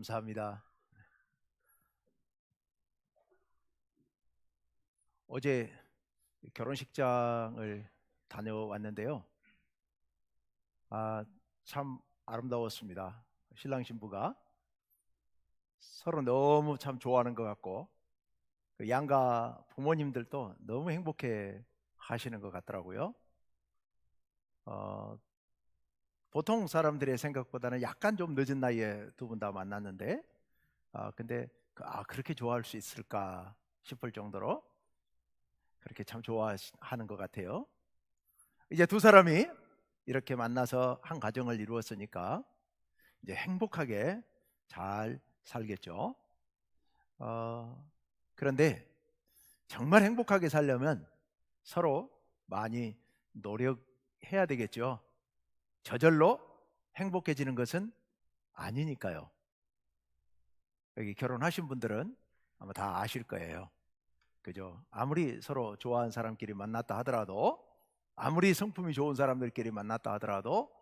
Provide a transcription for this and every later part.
감사합니다. 어제 결혼식장을 다녀왔는데요. 참 아름다웠습니다. 신랑 신부가 서로 너무 참 좋아하는 것 같고 그 양가 부모님들도 너무 행복해 하시는 것 같더라고요. 어, 보통 사람들의 생각보다는 약간 좀 늦은 나이에 두 분 다 만났는데 근데 그렇게 좋아할 수 있을까 싶을 정도로 그렇게 참 좋아하는 것 같아요. 이제 두 사람이 이렇게 만나서 한 가정을 이루었으니까 이제 행복하게 잘 살겠죠. 그런데 정말 행복하게 살려면 서로 많이 노력해야 되겠죠. 저절로 행복해지는 것은 아니니까요. 여기 결혼하신 분들은 아마 다 아실 거예요. 그죠? 아무리 서로 좋아하는 사람끼리 만났다 하더라도, 아무리 성품이 좋은 사람들끼리 만났다 하더라도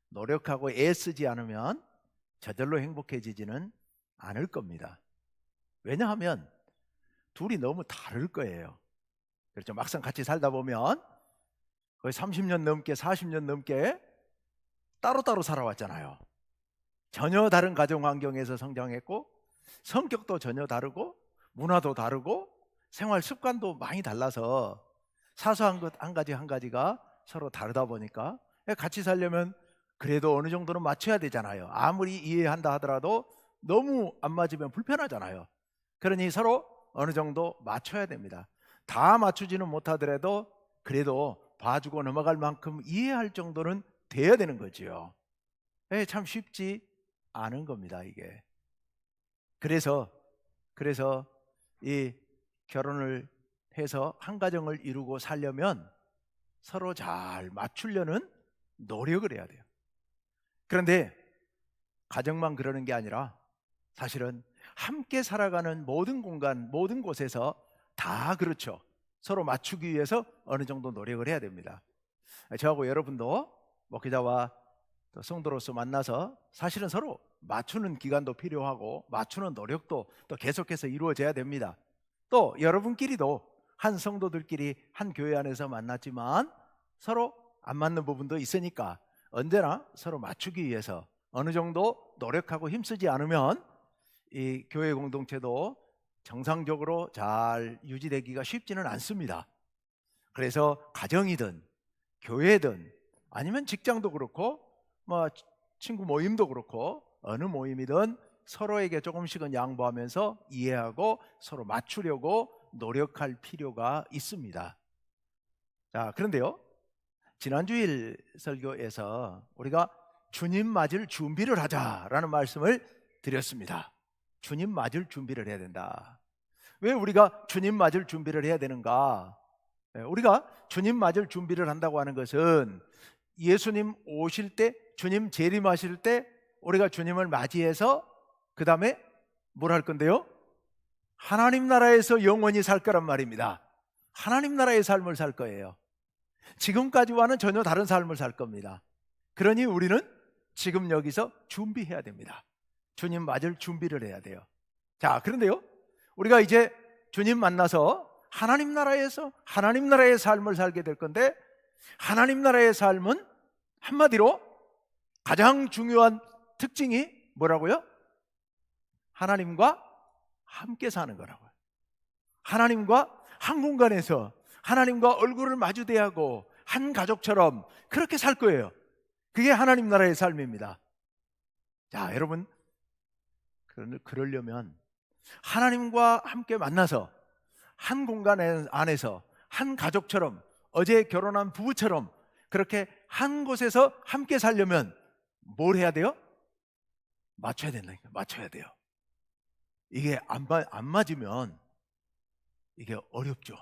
노력하고 애쓰지 않으면 저절로 행복해지지는 않을 겁니다. 왜냐하면 둘이 너무 다를 거예요. 그렇죠? 막상 같이 살다 보면 거의 30년 넘게 40년 넘게 따로따로 살아왔잖아요. 전혀 다른 가정 환경에서 성장했고 성격도 전혀 다르고 문화도 다르고 생활 습관도 많이 달라서 사소한 것 한 가지 한 가지가 서로 다르다 보니까 같이 살려면 그래도 어느 정도는 맞춰야 되잖아요. 아무리 이해한다 하더라도 너무 안 맞으면 불편하잖아요. 그러니 서로 어느 정도 맞춰야 됩니다. 다 맞추지는 못하더라도 그래도 봐주고 넘어갈 만큼 이해할 정도는 돼야 되는 거지요. 참 쉽지 않은 겁니다, 이게. 그래서 이 결혼을 해서 한 가정을 이루고 살려면 서로 잘 맞추려는 노력을 해야 돼요. 그런데 가정만 그러는 게 아니라 사실은 함께 살아가는 모든 공간, 모든 곳에서 다 그렇죠. 서로 맞추기 위해서 어느 정도 노력을 해야 됩니다. 저하고 여러분도 목회자와 또 성도로서 만나서 사실은 서로 맞추는 기간도 필요하고 맞추는 노력도 또 계속해서 이루어져야 됩니다. 또 여러분끼리도 한 성도들끼리 한 교회 안에서 만났지만 서로 안 맞는 부분도 있으니까 언제나 서로 맞추기 위해서 어느 정도 노력하고 힘쓰지 않으면 이 교회 공동체도 정상적으로 잘 유지되기가 쉽지는 않습니다. 그래서 가정이든 교회든 아니면 직장도 그렇고 뭐 친구 모임도 그렇고 어느 모임이든 서로에게 조금씩은 양보하면서 이해하고 서로 맞추려고 노력할 필요가 있습니다. 자, 그런데요. 지난주일 설교에서 우리가 주님 맞을 준비를 하자라는 말씀을 드렸습니다. 주님 맞을 준비를 해야 된다. 왜 우리가 주님 맞을 준비를 해야 되는가? 우리가 주님 맞을 준비를 한다고 하는 것은 예수님 오실 때, 주님 재림하실 때 우리가 주님을 맞이해서 그 다음에 뭘 할 건데요? 하나님 나라에서 영원히 살 거란 말입니다. 하나님 나라의 삶을 살 거예요. 지금까지와는 전혀 다른 삶을 살 겁니다. 그러니 우리는 지금 여기서 준비해야 됩니다. 주님 맞을 준비를 해야 돼요. 자, 그런데요, 우리가 이제 주님 만나서 하나님 나라에서 하나님 나라의 삶을 살게 될 건데, 하나님 나라의 삶은 한마디로 가장 중요한 특징이 뭐라고요? 하나님과 함께 사는 거라고요. 하나님과 한 공간에서 하나님과 얼굴을 마주대하고 한 가족처럼 그렇게 살 거예요. 그게 하나님 나라의 삶입니다. 자, 여러분, 그러려면 하나님과 함께 만나서 한 공간 안에서 한 가족처럼, 어제 결혼한 부부처럼 그렇게 한 곳에서 함께 살려면 뭘 해야 돼요? 맞춰야 된다니까. 맞춰야 돼요. 이게 안 맞으면 이게 어렵죠.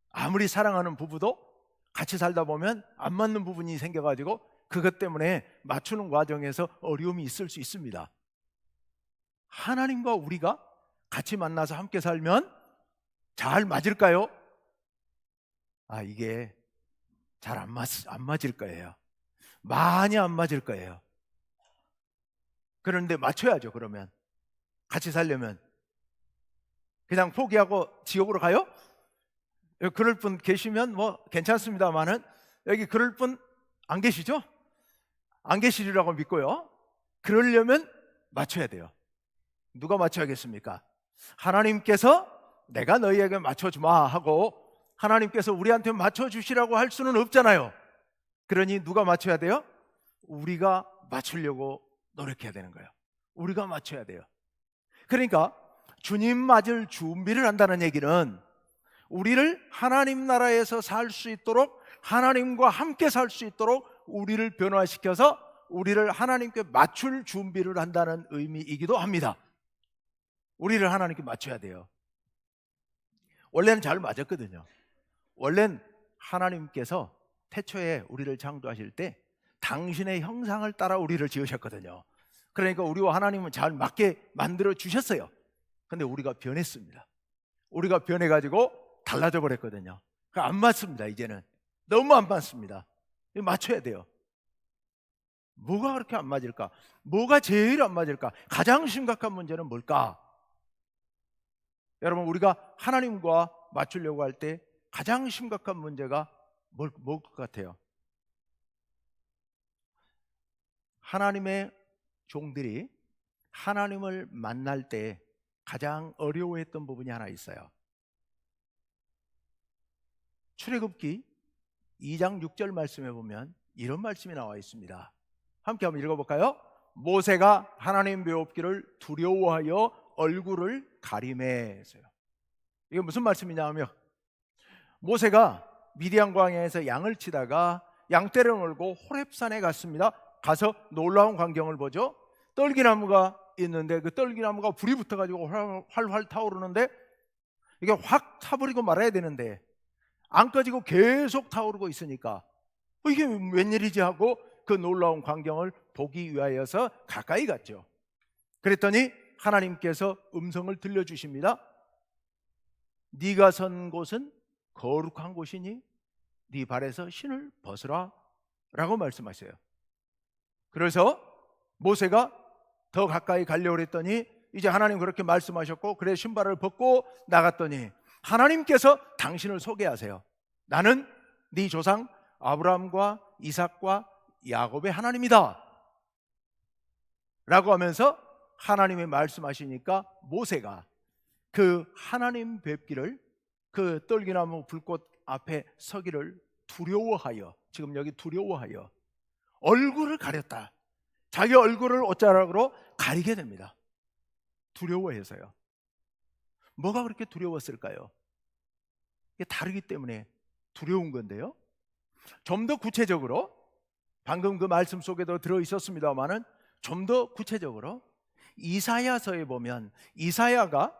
아무리 사랑하는 부부도 같이 살다 보면 안 맞는 부분이 생겨가지고 그것 때문에 맞추는 과정에서 어려움이 있을 수 있습니다. 하나님과 우리가 같이 만나서 함께 살면 잘 맞을까요? 이게 잘 안 맞을 거예요. 많이 안 맞을 거예요. 그런데 맞춰야죠. 그러면 같이 살려면 그냥 포기하고 지옥으로 가요? 그럴 분 계시면 뭐 괜찮습니다만은 여기 그럴 분 안 계시죠? 안 계시리라고 믿고요. 그러려면 맞춰야 돼요. 누가 맞춰야겠습니까? 하나님께서 내가 너희에게 맞춰주마 하고 하나님께서 우리한테 맞춰주시라고 할 수는 없잖아요. 그러니 누가 맞춰야 돼요? 우리가 맞추려고 노력해야 되는 거예요. 우리가 맞춰야 돼요. 그러니까 주님 맞을 준비를 한다는 얘기는 우리를 하나님 나라에서 살 수 있도록, 하나님과 함께 살 수 있도록 우리를 변화시켜서 우리를 하나님께 맞출 준비를 한다는 의미이기도 합니다. 우리를 하나님께 맞춰야 돼요. 원래는 잘 맞았거든요. 원래는 하나님께서 태초에 우리를 창조하실 때 당신의 형상을 따라 우리를 지으셨거든요. 그러니까 우리와 하나님은 잘 맞게 만들어 주셨어요. 근데 우리가 변했습니다. 우리가 변해가지고 달라져 버렸거든요. 안 맞습니다. 이제는 너무 안 맞습니다. 맞춰야 돼요. 뭐가 그렇게 안 맞을까? 뭐가 제일 안 맞을까? 가장 심각한 문제는 뭘까? 여러분, 우리가 하나님과 맞추려고 할 때 가장 심각한 문제가 뭘 것 같아요? 하나님의 종들이 하나님을 만날 때 가장 어려워했던 부분이 하나 있어요. 출애굽기 2장 6절 말씀에 보면 이런 말씀이 나와 있습니다. 함께 한번 읽어볼까요? 모세가 하나님 배웁기를 두려워하여 얼굴을 가리매서요. 이게 무슨 말씀이냐 하면 모세가 미디안 광야에서 양을 치다가 양떼를 몰고 호렙산에 갔습니다. 가서 놀라운 광경을 보죠. 떨기나무가 있는데 그 떨기나무가 불이 붙어가지고 활활 타오르는데 이게 확 타버리고 말아야 되는데 안 꺼지고 계속 타오르고 있으니까 이게 웬일이지 하고 그 놀라운 광경을 보기 위하여서 가까이 갔죠. 그랬더니 하나님께서 음성을 들려주십니다. 네가 선 곳은 거룩한 곳이니 네 발에서 신을 벗으라 라고 말씀하세요. 그래서 모세가 더 가까이 가려고 했더니 이제 하나님 그렇게 말씀하셨고 그래 신발을 벗고 나갔더니 하나님께서 당신을 소개하세요. 나는 네 조상 아브라함과 이삭과 야곱의 하나님이다 라고 하면서 하나님이 말씀하시니까 모세가 그 하나님 뵙기를 그 떨기나무 불꽃 앞에 서기를 두려워하여, 지금 여기 두려워하여 얼굴을 가렸다. 자기 얼굴을 옷자락으로 가리게 됩니다. 두려워해서요. 뭐가 그렇게 두려웠을까요? 이게 다르기 때문에 두려운 건데요. 좀 더 구체적으로 방금 그 말씀 속에도 들어있었습니다마는 좀 더 구체적으로 이사야서에 보면 이사야가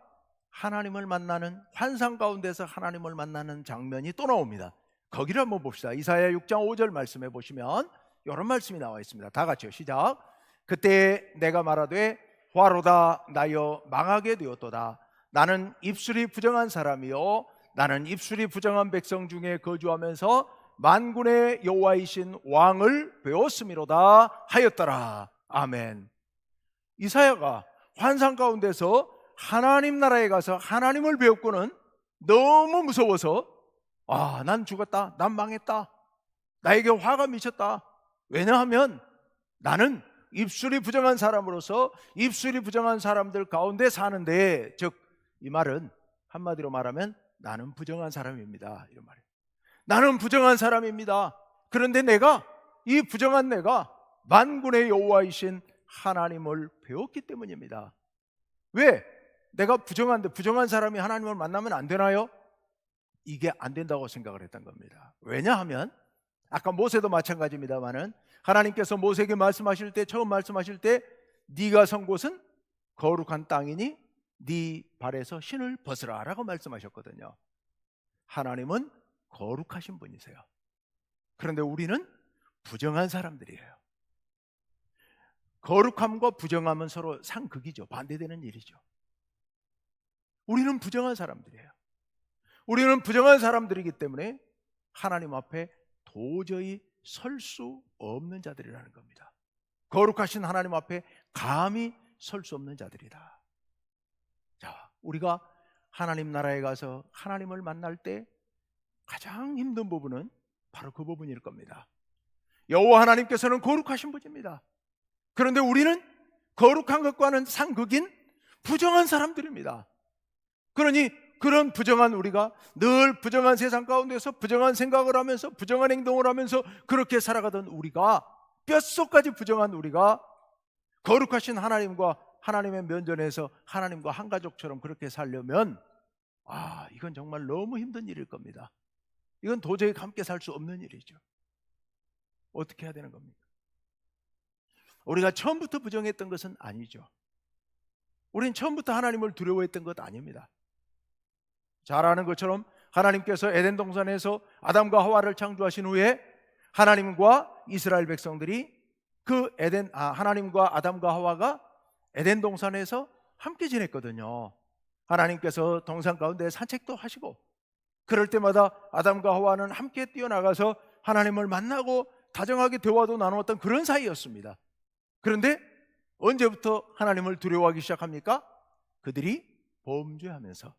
하나님을 만나는 환상 가운데서 하나님을 만나는 장면이 또 나옵니다. 거기를 한번 봅시다. 이사야 6장 5절 말씀해 보시면 이런 말씀이 나와 있습니다. 다 같이요. 시작. 그때 내가 말하되 화로다 나여 망하게 되었도다. 나는 입술이 부정한 사람이요 나는 입술이 부정한 백성 중에 거주하면서 만군의 여호와이신 왕을 배웠음이로다 하였더라. 아멘. 이사야가 환상 가운데서 하나님 나라에 가서 하나님을 배웠고는 너무 무서워서 난 죽었다, 난 망했다, 나에게 화가 미쳤다. 왜냐하면 나는 입술이 부정한 사람으로서 입술이 부정한 사람들 가운데 사는데, 즉 이 말은 한마디로 말하면 나는 부정한 사람입니다, 이런 말이에요. 나는 부정한 사람입니다. 그런데 내가, 이 부정한 내가 만군의 여호와이신 하나님을 배웠기 때문입니다. 왜? 내가 부정한데 부정한 사람이 하나님을 만나면 안 되나요? 이게 안 된다고 생각을 했던 겁니다. 왜냐하면 아까 모세도 마찬가지입니다만은 하나님께서 모세에게 말씀하실 때, 처음 말씀하실 때 네가 선 곳은 거룩한 땅이니 네 발에서 신을 벗으라 라고 말씀하셨거든요. 하나님은 거룩하신 분이세요. 그런데 우리는 부정한 사람들이에요. 거룩함과 부정함은 서로 상극이죠. 반대되는 일이죠. 우리는 부정한 사람들이에요. 우리는 부정한 사람들이기 때문에 하나님 앞에 도저히 설 수 없는 자들이라는 겁니다. 거룩하신 하나님 앞에 감히 설 수 없는 자들이다. 자, 우리가 하나님 나라에 가서 하나님을 만날 때 가장 힘든 부분은 바로 그 부분일 겁니다. 여호와 하나님께서는 거룩하신 분입니다. 그런데 우리는 거룩한 것과는 상극인 부정한 사람들입니다. 그러니 그런 부정한 우리가 늘 부정한 세상 가운데서 부정한 생각을 하면서 부정한 행동을 하면서 그렇게 살아가던 우리가, 뼛속까지 부정한 우리가 거룩하신 하나님과 하나님의 면전에서 하나님과 한 가족처럼 그렇게 살려면 이건 정말 너무 힘든 일일 겁니다. 이건 도저히 함께 살 수 없는 일이죠. 어떻게 해야 되는 겁니까? 우리가 처음부터 부정했던 것은 아니죠. 우린 처음부터 하나님을 두려워했던 것 아닙니다. 잘 아는 것처럼 하나님께서 에덴 동산에서 아담과 하와를 창조하신 후에 하나님과 이스라엘 백성들이 하나님과 아담과 하와가 에덴 동산에서 함께 지냈거든요. 하나님께서 동산 가운데 산책도 하시고, 그럴 때마다 아담과 하와는 함께 뛰어나가서 하나님을 만나고 다정하게 대화도 나누었던 그런 사이였습니다. 그런데 언제부터 하나님을 두려워하기 시작합니까? 그들이 범죄하면서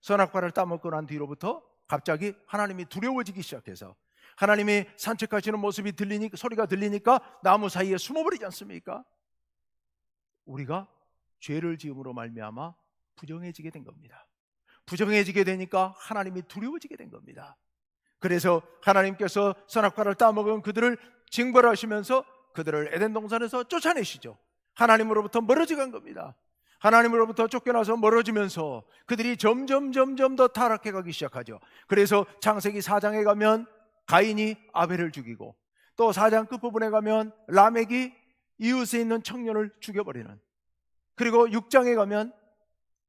선악과를 따먹고 난 뒤로부터 갑자기 하나님이 두려워지기 시작해서, 하나님이 산책하시는 모습이 소리가 들리니까 나무 사이에 숨어버리지 않습니까? 우리가 죄를 지음으로 말미암아 부정해지게 된 겁니다. 부정해지게 되니까 하나님이 두려워지게 된 겁니다. 그래서 하나님께서 선악과를 따먹은 그들을 징벌하시면서 그들을 에덴 동산에서 쫓아내시죠. 하나님으로부터 멀어져 간 겁니다. 하나님으로부터 쫓겨나서 멀어지면서 그들이 점점 더 타락해 가기 시작하죠. 그래서 창세기 4장에 가면 가인이 아벨을 죽이고, 또 4장 끝부분에 가면 라멕이 이웃에 있는 청년을 죽여버리는, 그리고 6장에 가면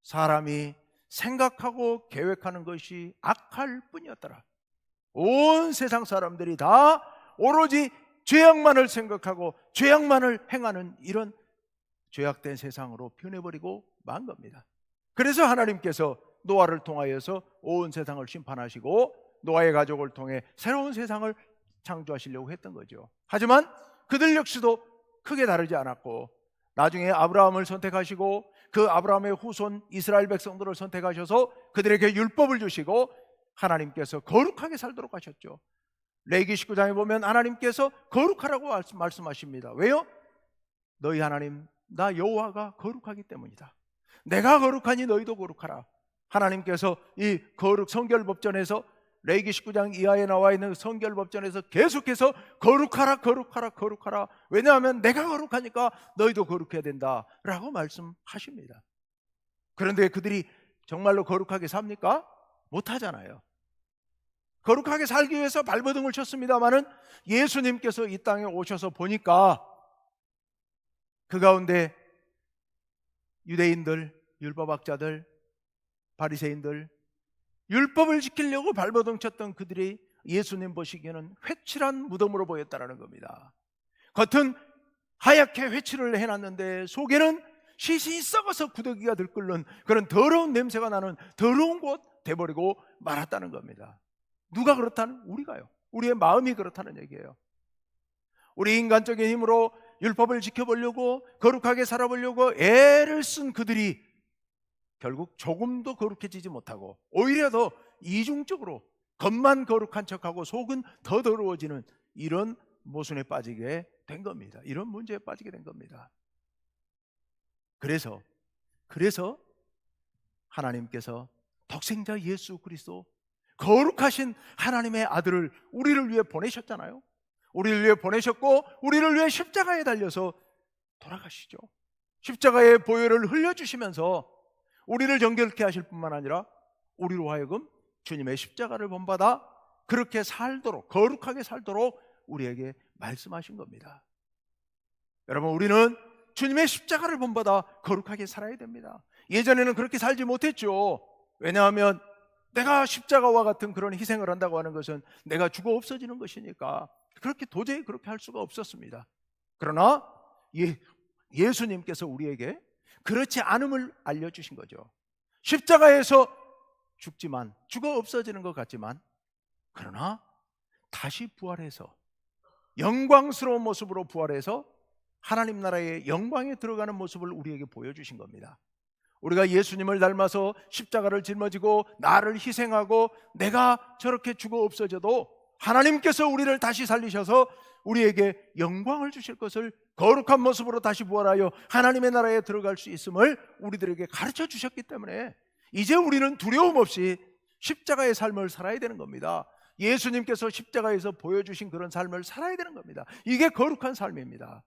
사람이 생각하고 계획하는 것이 악할 뿐이었더라. 온 세상 사람들이 다 오로지 죄악만을 생각하고 죄악만을 행하는 이런 죄악된 세상으로 변해버리고 만 겁니다. 그래서 하나님께서 노아를 통하여서 온 세상을 심판하시고 노아의 가족을 통해 새로운 세상을 창조하시려고 했던 거죠. 하지만 그들 역시도 크게 다르지 않았고, 나중에 아브라함을 선택하시고 그 아브라함의 후손 이스라엘 백성들을 선택하셔서 그들에게 율법을 주시고 하나님께서 거룩하게 살도록 하셨죠. 레위기 19장에 보면 하나님께서 거룩하라고 말씀하십니다. 왜요? 너희 하나님 나 여호와가 거룩하기 때문이다. 내가 거룩하니 너희도 거룩하라. 하나님께서 이 거룩 성결법전에서, 레위기 19장 이하에 나와 있는 성결법전에서 계속해서 거룩하라. 왜냐하면 내가 거룩하니까 너희도 거룩해야 된다라고 말씀하십니다. 그런데 그들이 정말로 거룩하게 삽니까? 못하잖아요. 거룩하게 살기 위해서 발버둥을 쳤습니다마는 예수님께서 이 땅에 오셔서 보니까 그 가운데 유대인들, 율법학자들, 바리새인들, 율법을 지키려고 발버둥 쳤던 그들이 예수님 보시기에는 회칠한 무덤으로 보였다는 겁니다. 겉은 하얗게 회칠을 해놨는데 속에는 시신이 썩어서 구더기가 들끓는 그런 더러운 냄새가 나는 더러운 곳 돼버리고 말았다는 겁니다. 누가 그렇다는? 우리가요. 우리의 마음이 그렇다는 얘기예요. 우리 인간적인 힘으로 율법을 지켜보려고 거룩하게 살아보려고 애를 쓴 그들이 결국 조금도 거룩해지지 못하고 오히려 더 이중적으로 겉만 거룩한 척하고 속은 더 더러워지는 이런 모순에 빠지게 된 겁니다. 이런 문제에 빠지게 된 겁니다. 그래서 하나님께서 독생자 예수 그리스도, 거룩하신 하나님의 아들을 우리를 위해 보내셨잖아요. 우리를 위해 보내셨고 우리를 위해 십자가에 달려서 돌아가시죠. 십자가의 보혈을 흘려주시면서 우리를 정결케 하실 뿐만 아니라 우리로 하여금 주님의 십자가를 본받아 그렇게 살도록, 거룩하게 살도록 우리에게 말씀하신 겁니다. 여러분, 우리는 주님의 십자가를 본받아 거룩하게 살아야 됩니다. 예전에는 그렇게 살지 못했죠. 왜냐하면 내가 십자가와 같은 그런 희생을 한다고 하는 것은 내가 죽어 없어지는 것이니까 도저히 그렇게 할 수가 없었습니다. 그러나 예수님께서 우리에게 그렇지 않음을 알려주신 거죠. 십자가에서 죽지만, 죽어 없어지는 것 같지만, 그러나 다시 부활해서 영광스러운 모습으로 부활해서 하나님 나라의 영광에 들어가는 모습을 우리에게 보여주신 겁니다. 우리가 예수님을 닮아서 십자가를 짊어지고 나를 희생하고 내가 저렇게 죽어 없어져도 하나님께서 우리를 다시 살리셔서 우리에게 영광을 주실 것을 거룩한 모습으로 다시 부활하여 하나님의 나라에 들어갈 수 있음을 우리들에게 가르쳐 주셨기 때문에 이제 우리는 두려움 없이 십자가의 삶을 살아야 되는 겁니다. 예수님께서 십자가에서 보여주신 그런 삶을 살아야 되는 겁니다. 이게 거룩한 삶입니다.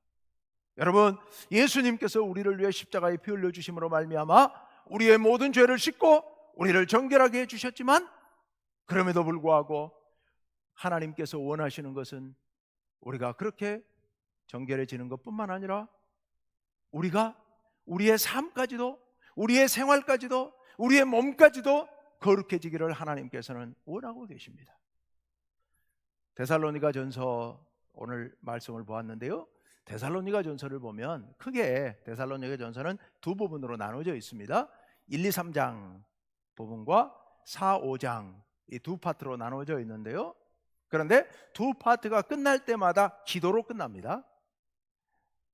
여러분, 예수님께서 우리를 위해 십자가에 피 흘려 주심으로 말미암아 우리의 모든 죄를 씻고 우리를 정결하게 해주셨지만, 그럼에도 불구하고 하나님께서 원하시는 것은 우리가 그렇게 정결해지는 것뿐만 아니라 우리가 우리의 삶까지도, 우리의 생활까지도, 우리의 몸까지도 거룩해지기를 하나님께서는 원하고 계십니다. 데살로니가 전서 오늘 말씀을 보았는데요, 데살로니가 전서를 보면 크게 데살로니가 전서는 두 부분으로 나눠져 있습니다. 1, 2, 3장 부분과 4, 5장 이 두 파트로 나눠져 있는데요, 그런데 두 파트가 끝날 때마다 기도로 끝납니다.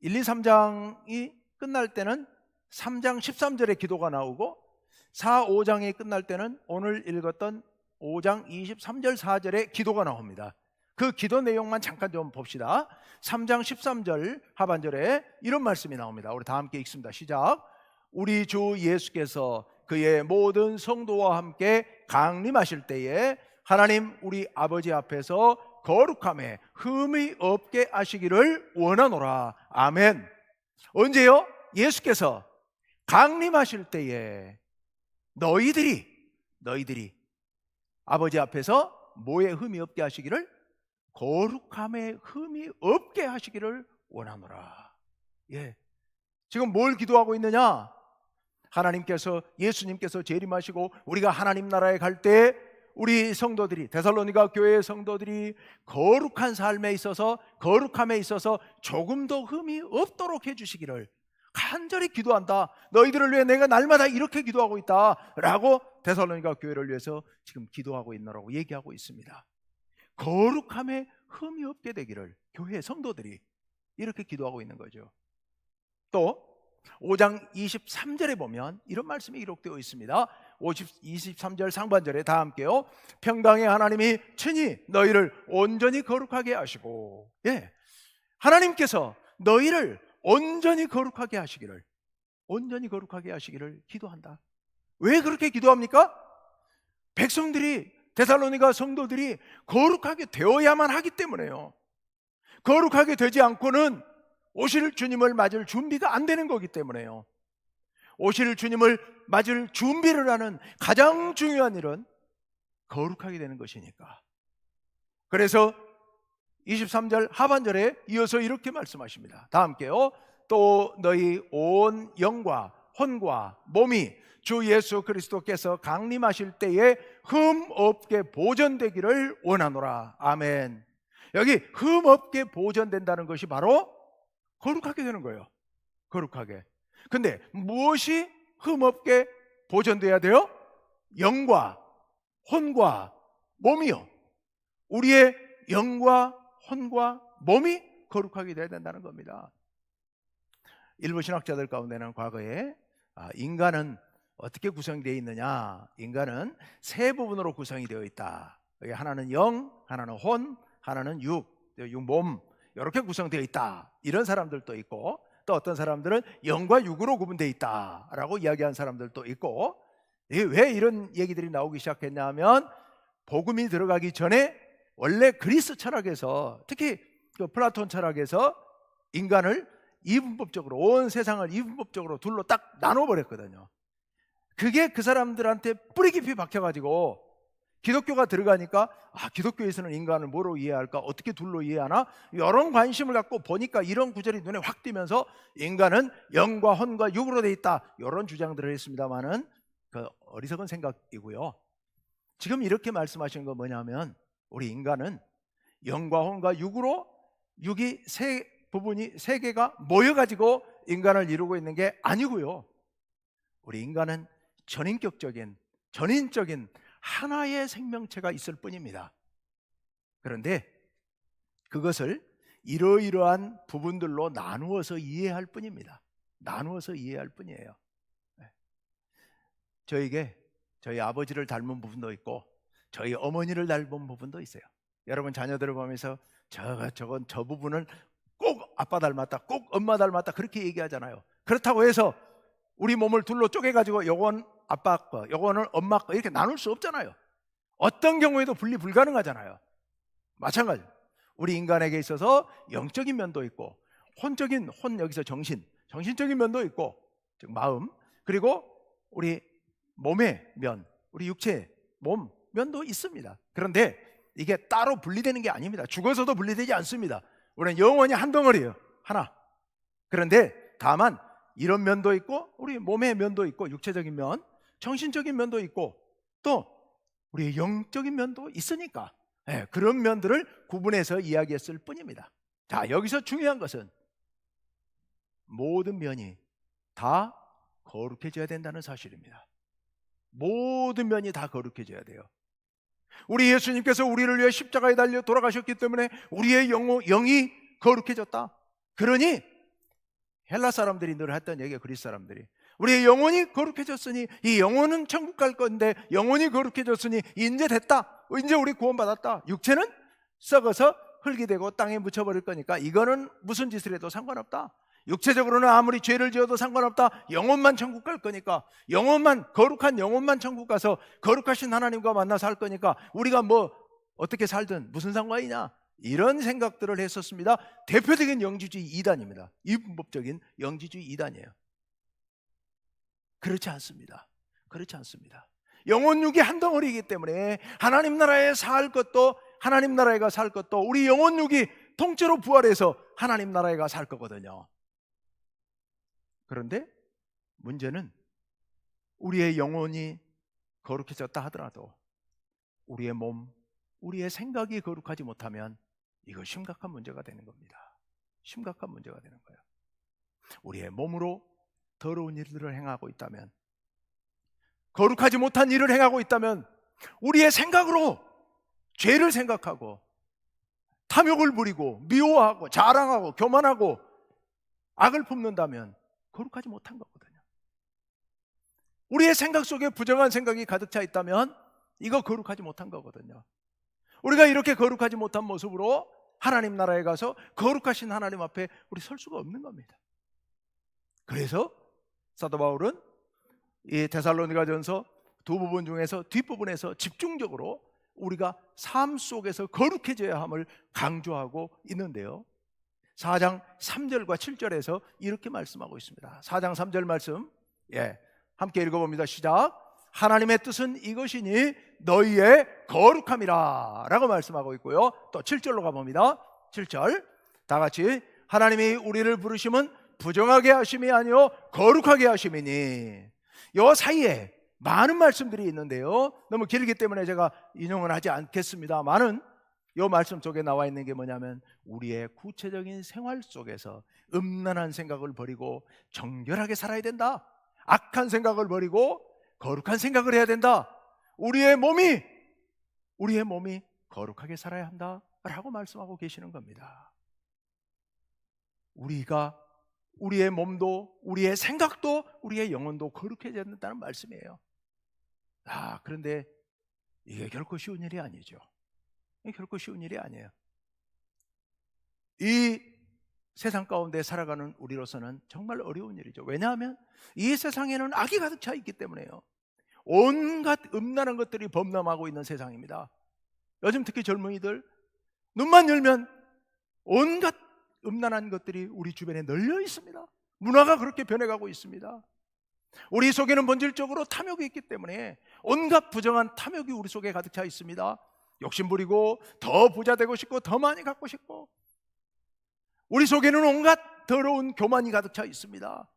1, 2, 3장이 끝날 때는 3장 13절에 기도가 나오고 4, 5장이 끝날 때는 오늘 읽었던 5장 23절 4절에 기도가 나옵니다. 그 기도 내용만 잠깐 좀 봅시다. 3장 13절 하반절에 이런 말씀이 나옵니다. 우리 다 함께 읽습니다. 시작. 우리 주 예수께서 그의 모든 성도와 함께 강림하실 때에 하나님 우리 아버지 앞에서 거룩함에 흠이 없게 하시기를 원하노라. 아멘. 언제요? 예수께서 강림하실 때에 너희들이 아버지 앞에서 뭐에 흠이 없게 하시기를? 거룩함에 흠이 없게 하시기를 원하노라. 예. 지금 뭘 기도하고 있느냐? 하나님께서, 예수님께서 재림하시고 우리가 하나님 나라에 갈 때 우리 성도들이, 데살로니가 교회의 성도들이 거룩한 삶에 있어서, 거룩함에 있어서 조금 더 흠이 없도록 해주시기를 간절히 기도한다. 너희들을 위해 내가 날마다 이렇게 기도하고 있다 라고 데살로니가 교회를 위해서 지금 기도하고 있노라고 얘기하고 있습니다. 거룩함에 흠이 없게 되기를 교회 성도들이 이렇게 기도하고 있는 거죠. 또 5장 23절에 보면 이런 말씀이 기록되어 있습니다. 23절 상반절에 다 함께요. 평강의 하나님이 친히 너희를 온전히 거룩하게 하시고, 예, 하나님께서 너희를 온전히 거룩하게 하시기를, 온전히 거룩하게 하시기를 기도한다. 왜 그렇게 기도합니까? 백성들이, 데살로니가 성도들이 거룩하게 되어야만 하기 때문에요. 거룩하게 되지 않고는 오실 주님을 맞을 준비가 안 되는 거기 때문에요. 오실 주님을 맞을 준비를 하는 가장 중요한 일은 거룩하게 되는 것이니까. 그래서 23절 하반절에 이어서 이렇게 말씀하십니다. 다 함께요. 또 너희 온 영과 혼과 몸이 주 예수 그리스도께서 강림하실 때에 흠 없게 보존되기를 원하노라. 아멘. 여기 흠 없게 보존된다는 것이 바로 거룩하게 되는 거예요. 거룩하게. 근데 무엇이 흠 없게 보존돼야 돼요? 영과 혼과 몸이요. 우리의 영과 혼과 몸이 거룩하게 되어야 된다는 겁니다. 일부 신학자들 가운데는 과거에 인간은 어떻게 구성되어 있느냐, 인간은 세 부분으로 구성이 되어 있다. 하나는 영, 하나는 혼, 하나는 육, 몸, 이렇게 구성되어 있다. 이런 사람들도 있고, 또 어떤 사람들은 영과 육으로 구분되어 있다라고 이야기한 사람들도 있고, 왜 이런 얘기들이 나오기 시작했냐 하면 복음이 들어가기 전에 원래 그리스 철학에서, 특히 그 플라톤 철학에서 인간을 이분법적으로, 온 세상을 이분법적으로 둘로 딱 나눠버렸거든요. 그게 그 사람들한테 뿌리 깊이 박혀가지고 기독교가 들어가니까 기독교에서는 인간을 뭐로 이해할까? 어떻게 둘로 이해하나? 이런 관심을 갖고 보니까 이런 구절이 눈에 확 띄면서 인간은 영과 혼과 육으로 돼 있다, 이런 주장들을 했습니다마는 그 어리석은 생각이고요. 지금 이렇게 말씀하시는 건 뭐냐면 우리 인간은 영과 혼과 육으로, 육이 세 부분이 세 개가 모여가지고 인간을 이루고 있는 게 아니고요. 우리 인간은 전인격적인, 전인적인 하나의 생명체가 있을 뿐입니다. 그런데 그것을 이러이러한 부분들로 나누어서 이해할 뿐입니다. 나누어서 이해할 뿐이에요. 저에게 저희 아버지를 닮은 부분도 있고 저희 어머니를 닮은 부분도 있어요. 여러분 자녀들을 보면서 저 부분은 꼭 아빠 닮았다, 꼭 엄마 닮았다 그렇게 얘기하잖아요. 그렇다고 해서 우리 몸을 둘로 쪼개가지고 요건 아빠 거, 요거는 엄마 거 이렇게 나눌 수 없잖아요. 어떤 경우에도 분리 불가능하잖아요. 마찬가지. 우리 인간에게 있어서 영적인 면도 있고 여기서 정신적인 면도 있고 즉 마음, 그리고 우리 몸의 면, 우리 육체, 몸 면도 있습니다. 그런데 이게 따로 분리되는 게 아닙니다. 죽어서도 분리되지 않습니다. 우리는 영원히 한 덩어리예요. 하나. 그런데 다만 이런 면도 있고 우리 몸의 면도 있고 육체적인 면, 정신적인 면도 있고 또 우리의 영적인 면도 있으니까 그런 면들을 구분해서 이야기했을 뿐입니다. 자, 여기서 중요한 것은 모든 면이 다 거룩해져야 된다는 사실입니다. 모든 면이 다 거룩해져야 돼요. 우리 예수님께서 우리를 위해 십자가에 달려 돌아가셨기 때문에 우리의 영이 거룩해졌다. 그러니 헬라 사람들이 늘 했던 얘기예요. 그리스 사람들이 우리의 영혼이 거룩해졌으니 이 영혼은 천국 갈 건데 영혼이 거룩해졌으니 이제 됐다, 이제 우리 구원받았다. 육체는 썩어서 흙이 되고 땅에 묻혀버릴 거니까 이거는 무슨 짓을 해도 상관없다. 육체적으로는 아무리 죄를 지어도 상관없다. 영혼만 천국 갈 거니까, 거룩한 영혼만 천국 가서 거룩하신 하나님과 만나서 할 거니까 우리가 뭐 어떻게 살든 무슨 상관이냐, 이런 생각들을 했었습니다. 대표적인 영지주의 이단입니다. 이분법적인 영지주의 이단이에요. 그렇지 않습니다. 그렇지 않습니다. 영혼육이 한 덩어리이기 때문에 하나님 나라에 살 것도 하나님 나라에 가 살 것도 우리 영혼육이 통째로 부활해서 하나님 나라에 가 살 거거든요. 그런데 문제는 우리의 영혼이 거룩해졌다 하더라도 우리의 몸, 우리의 생각이 거룩하지 못하면 이거 심각한 문제가 되는 겁니다. 심각한 문제가 되는 거예요. 우리의 몸으로 더러운 일들을 행하고 있다면, 거룩하지 못한 일을 행하고 있다면, 우리의 생각으로 죄를 생각하고 탐욕을 부리고 미워하고 자랑하고 교만하고 악을 품는다면 거룩하지 못한 거거든요. 우리의 생각 속에 부정한 생각이 가득 차 있다면 이거 거룩하지 못한 거거든요. 우리가 이렇게 거룩하지 못한 모습으로 하나님 나라에 가서 거룩하신 하나님 앞에 우리 설 수가 없는 겁니다. 그래서 사도 바울은 이 데살로니가전서 두 부분 중에서 뒷부분에서 집중적으로 우리가 삶 속에서 거룩해져야 함을 강조하고 있는데요, 4장 3절과 7절에서 이렇게 말씀하고 있습니다. 4장 3절 말씀 함께 읽어봅니다. 시작. 하나님의 뜻은 이것이니 너희의 거룩함이라 라고 말씀하고 있고요, 또 7절로 가봅니다. 7절 다 같이 하나님이 우리를 부르심은 부정하게 하심이 아니요 거룩하게 하심이니. 요 사이에 많은 말씀들이 있는데요, 너무 길기 때문에 제가 인용을 하지 않겠습니다만은 이 말씀 속에 나와 있는 게 뭐냐면 우리의 구체적인 생활 속에서 음란한 생각을 버리고 정결하게 살아야 된다. 악한 생각을 버리고 거룩한 생각을 해야 된다. 우리의 몸이 거룩하게 살아야 한다 라고 말씀하고 계시는 겁니다. 우리의 몸도 우리의 생각도 우리의 영혼도 거룩해져야 된다는 말씀이에요. 그런데 이게 결코 쉬운 일이 아니죠. 결코 쉬운 일이 아니에요. 이 세상 가운데 살아가는 우리로서는 정말 어려운 일이죠. 왜냐하면 이 세상에는 악이 가득 차 있기 때문에요. 온갖 음란한 것들이 범람하고 있는 세상입니다. 요즘 특히 젊은이들 눈만 열면 온갖 음란한 것들이 우리 주변에 널려 있습니다. 문화가 그렇게 변해가고 있습니다. 우리 속에는 본질적으로 탐욕이 있기 때문에 온갖 부정한 탐욕이 우리 속에 가득 차 있습니다. 욕심 부리고 더 부자 되고 싶고 더 많이 갖고 싶고, 우리 속에는 온갖 더러운 교만이 가득 차 있습니다.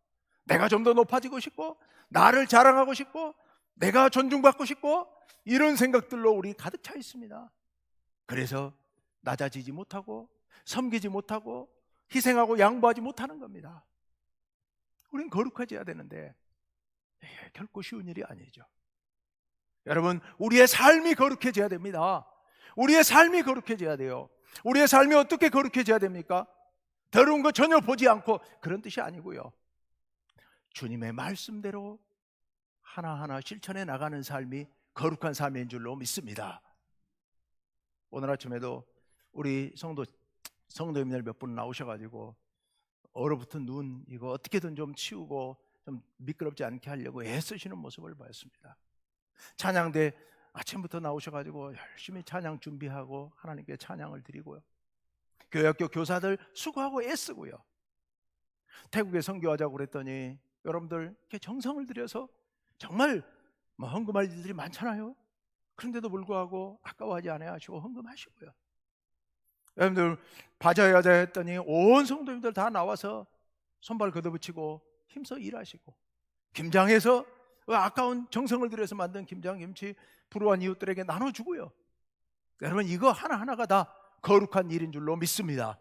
내가 좀 더 높아지고 싶고 나를 자랑하고 싶고 내가 존중받고 싶고 이런 생각들로 우리 가득 차 있습니다. 그래서 낮아지지 못하고 섬기지 못하고 희생하고 양보하지 못하는 겁니다. 우린 거룩해져야 되는데 결코 쉬운 일이 아니죠. 여러분, 우리의 삶이 거룩해져야 됩니다. 우리의 삶이 거룩해져야 돼요. 우리의 삶이 어떻게 거룩해져야 됩니까? 더러운 거 전혀 보지 않고, 그런 뜻이 아니고요, 주님의 말씀대로 하나하나 실천해 나가는 삶이 거룩한 삶인 줄로 믿습니다. 오늘 아침에도 우리 성도님들 몇 분 나오셔가지고 얼어붙은 눈 이거 어떻게든 좀 치우고 좀 미끄럽지 않게 하려고 애쓰시는 모습을 보였습니다. 찬양대 아침부터 나오셔가지고 열심히 찬양 준비하고 하나님께 찬양을 드리고요, 교회학교 교사들 수고하고 애쓰고요, 태국에 선교하자고 그랬더니 여러분들 이렇게 정성을 들여서 정말 헌금할 일들이 많잖아요. 그런데도 불구하고 아까워하지 않아하시고 헌금하시고요, 여러분들 바자야자 했더니 온 성도님들 다 나와서 손발 걷어붙이고 힘써 일하시고, 김장해서 아까운 정성을 들여서 만든 김장김치 불우한 이웃들에게 나눠주고요. 여러분, 이거 하나하나가 다 거룩한 일인 줄로 믿습니다.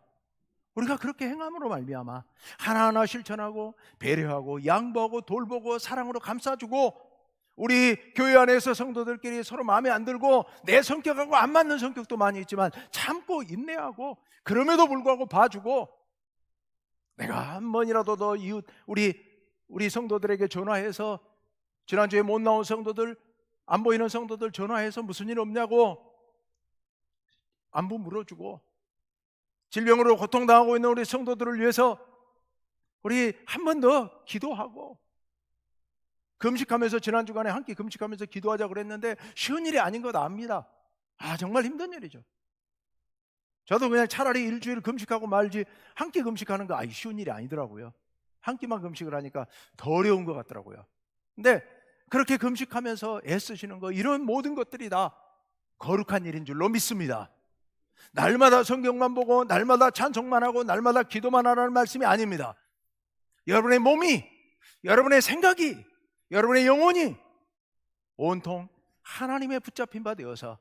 우리가 그렇게 행함으로 말미암아 하나하나 실천하고 배려하고 양보하고 돌보고 사랑으로 감싸주고, 우리 교회 안에서 성도들끼리 서로 마음에 안 들고 내 성격하고 안 맞는 성격도 많이 있지만 참고 인내하고, 그럼에도 불구하고 봐주고, 내가 한 번이라도 더 이웃 우리 성도들에게 전화해서, 지난주에 못 나온 성도들, 안 보이는 성도들 전화해서 무슨 일 없냐고 안부 물어주고, 질병으로 고통당하고 있는 우리 성도들을 위해서 우리 한 번 더 기도하고, 금식하면서 지난 주간에 한 끼 금식하면서 기도하자고 그랬는데 쉬운 일이 아닌 것 압니다. 정말 힘든 일이죠. 저도 그냥 차라리 일주일 금식하고 말지 한 끼 금식하는 거 쉬운 일이 아니더라고요. 한 끼만 금식을 하니까 더 어려운 것 같더라고요. 근데 그렇게 금식하면서 애쓰시는 거, 이런 모든 것들이 다 거룩한 일인 줄로 믿습니다. 날마다 성경만 보고 날마다 찬송만 하고 날마다 기도만 하라는 말씀이 아닙니다. 여러분의 몸이, 여러분의 생각이, 여러분의 영혼이 온통 하나님의 붙잡힌 바 되어서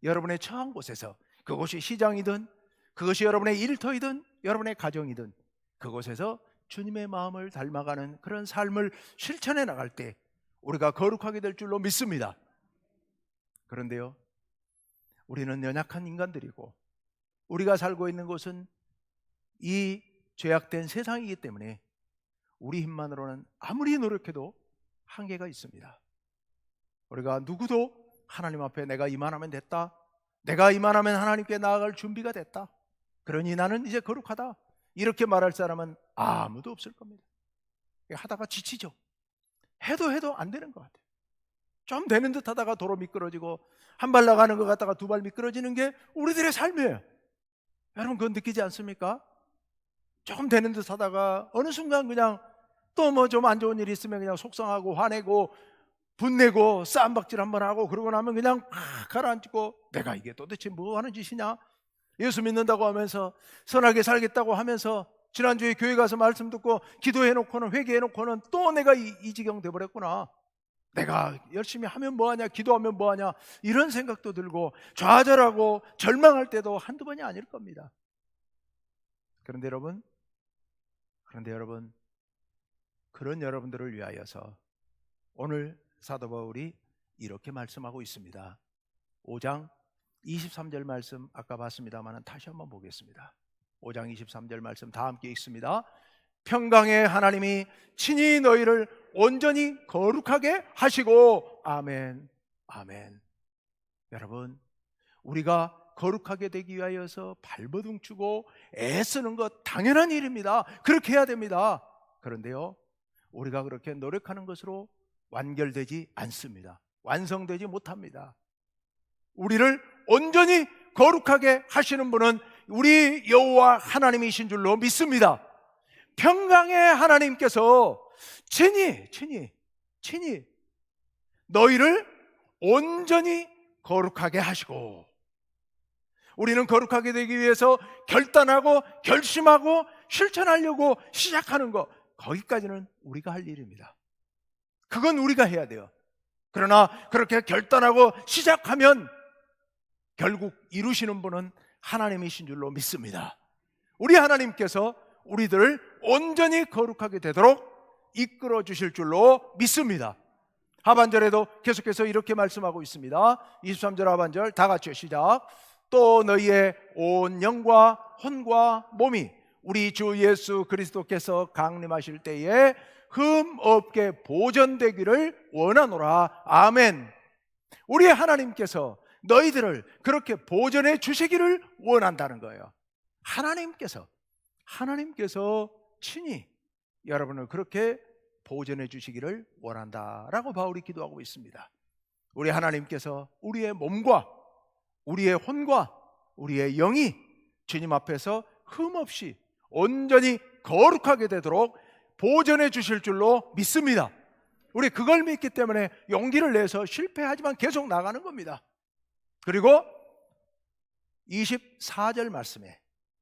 여러분의 처한 곳에서, 그곳이 시장이든 그것이 여러분의 일터이든 여러분의 가정이든 그곳에서 주님의 마음을 닮아가는 그런 삶을 실천해 나갈 때 우리가 거룩하게 될 줄로 믿습니다. 그런데요, 우리는 연약한 인간들이고 우리가 살고 있는 곳은 이 죄악된 세상이기 때문에 우리 힘만으로는 아무리 노력해도 한계가 있습니다. 우리가 누구도 하나님 앞에 내가 이만하면 됐다, 내가 이만하면 하나님께 나아갈 준비가 됐다, 그러니 나는 이제 거룩하다, 이렇게 말할 사람은 아무도 없을 겁니다. 하다가 지치죠. 해도 안 되는 것 같아요. 좀 되는 듯 하다가 도로 미끄러지고, 한 발 나가는 것 같다가 두 발 미끄러지는 게 우리들의 삶이에요. 여러분, 그건 느끼지 않습니까? 조금 되는 듯 하다가 어느 순간 그냥 또 뭐 좀 안 좋은 일이 있으면 그냥 속상하고 화내고 분내고 싸움박질 한번 하고, 그러고 나면 그냥 팍 가라앉고, 내가 이게 도대체 뭐 하는 짓이냐, 예수 믿는다고 하면서 선하게 살겠다고 하면서 지난주에 교회 가서 말씀 듣고 기도해놓고는 회개해놓고는 또 내가 이 지경 돼버렸구나, 내가 열심히 하면 뭐하냐, 기도하면 뭐하냐, 이런 생각도 들고 좌절하고 절망할 때도 한두 번이 아닐 겁니다. 그런데 여러분, 그런 여러분들을 위하여서 오늘 사도 바울이 이렇게 말씀하고 있습니다. 5장 23절 말씀 아까 봤습니다만 다시 한번 보겠습니다. 5장 23절 말씀 다 함께 읽습니다. 평강의 하나님이 친히 너희를 온전히 거룩하게 하시고. 아멘, 아멘. 여러분, 우리가 거룩하게 되기 위하여서 발버둥 치고 애쓰는 것 당연한 일입니다. 그렇게 해야 됩니다. 그런데요, 우리가 그렇게 노력하는 것으로 완결되지 않습니다. 완성되지 못합니다. 우리를 온전히 거룩하게 하시는 분은 우리 여호와 하나님이신 줄로 믿습니다. 평강의 하나님께서 친히 너희를 온전히 거룩하게 하시고, 우리는 거룩하게 되기 위해서 결단하고 결심하고 실천하려고 시작하는 것, 거기까지는 우리가 할 일입니다. 그건 우리가 해야 돼요. 그러나 그렇게 결단하고 시작하면 결국 이루시는 분은 하나님이신 줄로 믿습니다. 우리 하나님께서 우리들을 온전히 거룩하게 되도록 이끌어 주실 줄로 믿습니다. 하반절에도 계속해서 이렇게 말씀하고 있습니다. 23절 하반절 다 같이 시작. 또 너희의 온 영과 혼과 몸이 우리 주 예수 그리스도께서 강림하실 때에 흠 없게 보존되기를 원하노라. 아멘. 우리 하나님께서 너희들을 그렇게 보존해 주시기를 원한다는 거예요. 하나님께서 친히 여러분을 그렇게 보존해 주시기를 원한다라고 바울이 기도하고 있습니다. 우리 하나님께서 우리의 몸과 우리의 혼과 우리의 영이 주님 앞에서 흠없이 온전히 거룩하게 되도록 보존해 주실 줄로 믿습니다. 우리 그걸 믿기 때문에 용기를 내서 실패하지만 계속 나가는 겁니다. 그리고 24절 말씀에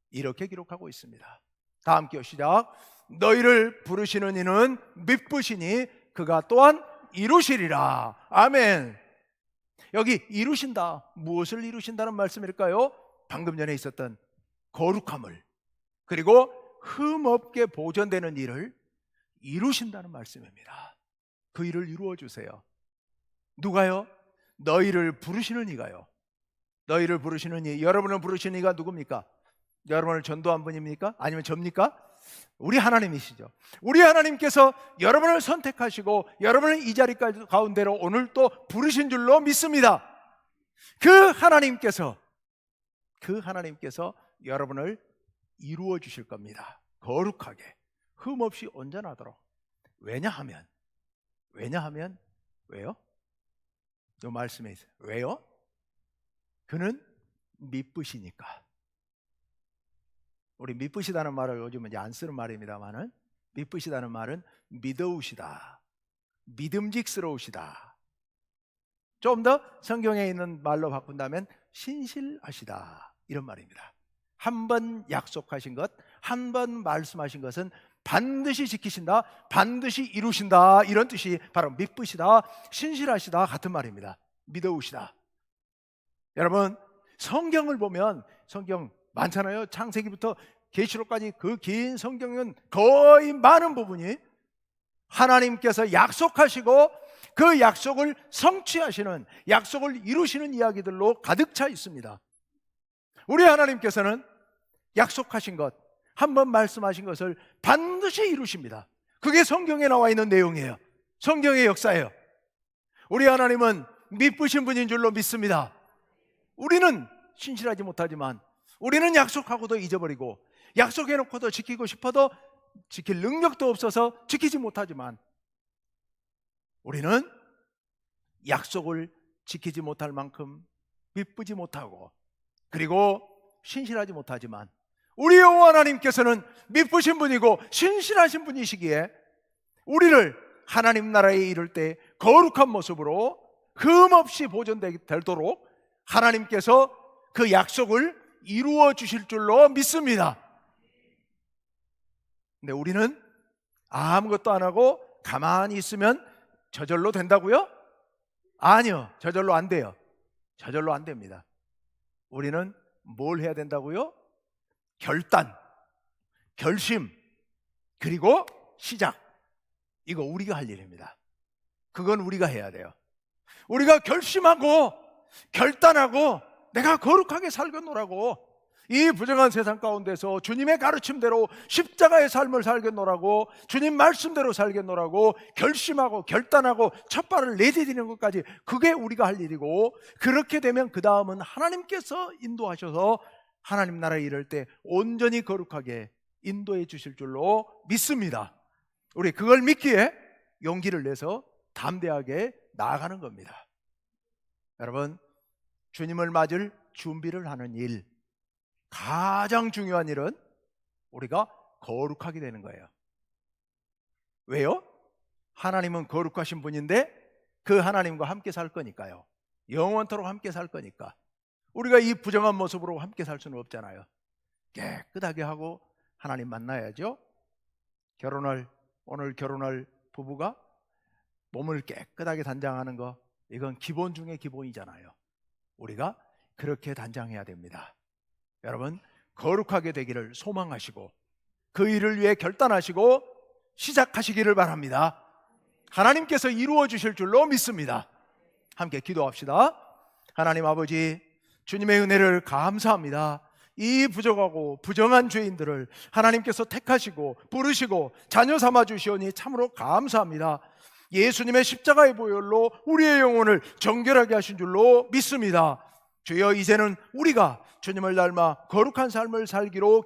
이렇게 기록하고 있습니다. 다 함께 시작. 너희를 부르시는 이는 미쁘시니 그가 또한 이루시리라. 아멘. 여기 이루신다, 무엇을 이루신다는 말씀일까요? 방금 전에 있었던 거룩함을, 그리고 흠없게 보존되는 일을 이루신다는 말씀입니다. 그 일을 이루어 주세요. 누가요? 너희를 부르시는 이가요. 너희를 부르시는 이, 여러분을 부르시는 이가 누굽니까? 여러분을 전도한 분입니까? 아니면 접니까? 우리 하나님이시죠. 우리 하나님께서 여러분을 선택하시고 여러분을 이 자리 가운데로 오늘 또 부르신 줄로 믿습니다. 그 하나님께서 여러분을 이루어 주실 겁니다. 거룩하게, 흠없이 온전하도록. 왜냐하면 왜요? 이 말씀에 있어요. 왜요? 그는 미쁘시니까. 우리 미쁘시다는 말을 요즘은 이제 안 쓰는 말입니다만은, 미쁘시다는 말은 믿어우시다, 믿음직스러우시다. 좀 더 성경에 있는 말로 바꾼다면 신실하시다, 이런 말입니다. 한 번 약속하신 것, 한 번 말씀하신 것은 반드시 지키신다, 반드시 이루신다, 이런 뜻이 바로 미쁘시다, 신실하시다 같은 말입니다. 믿어우시다. 여러분, 성경을 보면, 성경 많잖아요. 창세기부터 계시록까지 그 긴 성경은 거의 많은 부분이 하나님께서 약속하시고 그 약속을 성취하시는, 약속을 이루시는 이야기들로 가득 차 있습니다. 우리 하나님께서는 약속하신 것, 한번 말씀하신 것을 반드시 이루십니다. 그게 성경에 나와 있는 내용이에요. 성경의 역사예요. 우리 하나님은 미쁘신 분인 줄로 믿습니다. 우리는 신실하지 못하지만, 우리는 약속하고도 잊어버리고, 약속해놓고도 지키고 싶어도 지킬 능력도 없어서 지키지 못하지만, 우리는 약속을 지키지 못할 만큼 미쁘지 못하고, 그리고 신실하지 못하지만, 우리 여호와 하나님께서는 미쁘신 분이고 신실하신 분이시기에 우리를 하나님 나라에 이를 때 거룩한 모습으로 흠없이 보존되도록 하나님께서 그 약속을 이루어 주실 줄로 믿습니다. 근데 우리는 아무것도 안 하고 가만히 있으면 저절로 된다고요? 아니요, 저절로 안 돼요. 저절로 안 됩니다. 우리는 뭘 해야 된다고요? 결단, 결심, 그리고 시작. 이거 우리가 할 일입니다. 그건 우리가 해야 돼요. 우리가 결심하고 결단하고 내가 거룩하게 살겠노라고, 이 부정한 세상 가운데서 주님의 가르침대로 십자가의 삶을 살겠노라고, 주님 말씀대로 살겠노라고 결심하고 결단하고 첫 발을 내디디는 것까지, 그게 우리가 할 일이고, 그렇게 되면 그 다음은 하나님께서 인도하셔서 하나님 나라에 이를 때 온전히 거룩하게 인도해 주실 줄로 믿습니다. 우리 그걸 믿기에 용기를 내서 담대하게 나아가는 겁니다. 여러분, 주님을 맞을 준비를 하는 일, 가장 중요한 일은 우리가 거룩하게 되는 거예요. 왜요? 하나님은 거룩하신 분인데 그 하나님과 함께 살 거니까요. 영원토록 함께 살 거니까. 우리가 이 부정한 모습으로 함께 살 수는 없잖아요. 깨끗하게 하고 하나님 만나야죠. 오늘 결혼할 부부가 몸을 깨끗하게 단장하는 거, 이건 기본 중에 기본이잖아요. 우리가 그렇게 단장해야 됩니다. 여러분, 거룩하게 되기를 소망하시고 그 일을 위해 결단하시고 시작하시기를 바랍니다. 하나님께서 이루어 주실 줄로 믿습니다. 함께 기도합시다. 하나님 아버지, 주님의 은혜를 감사합니다. 이 부족하고 부정한 죄인들을 하나님께서 택하시고 부르시고 자녀 삼아 주시오니 참으로 감사합니다. 예수님의 십자가의 보혈로 우리의 영혼을 정결하게 하신 줄로 믿습니다. 주여, 이제는 우리가 주님을 닮아 거룩한 삶을 살기로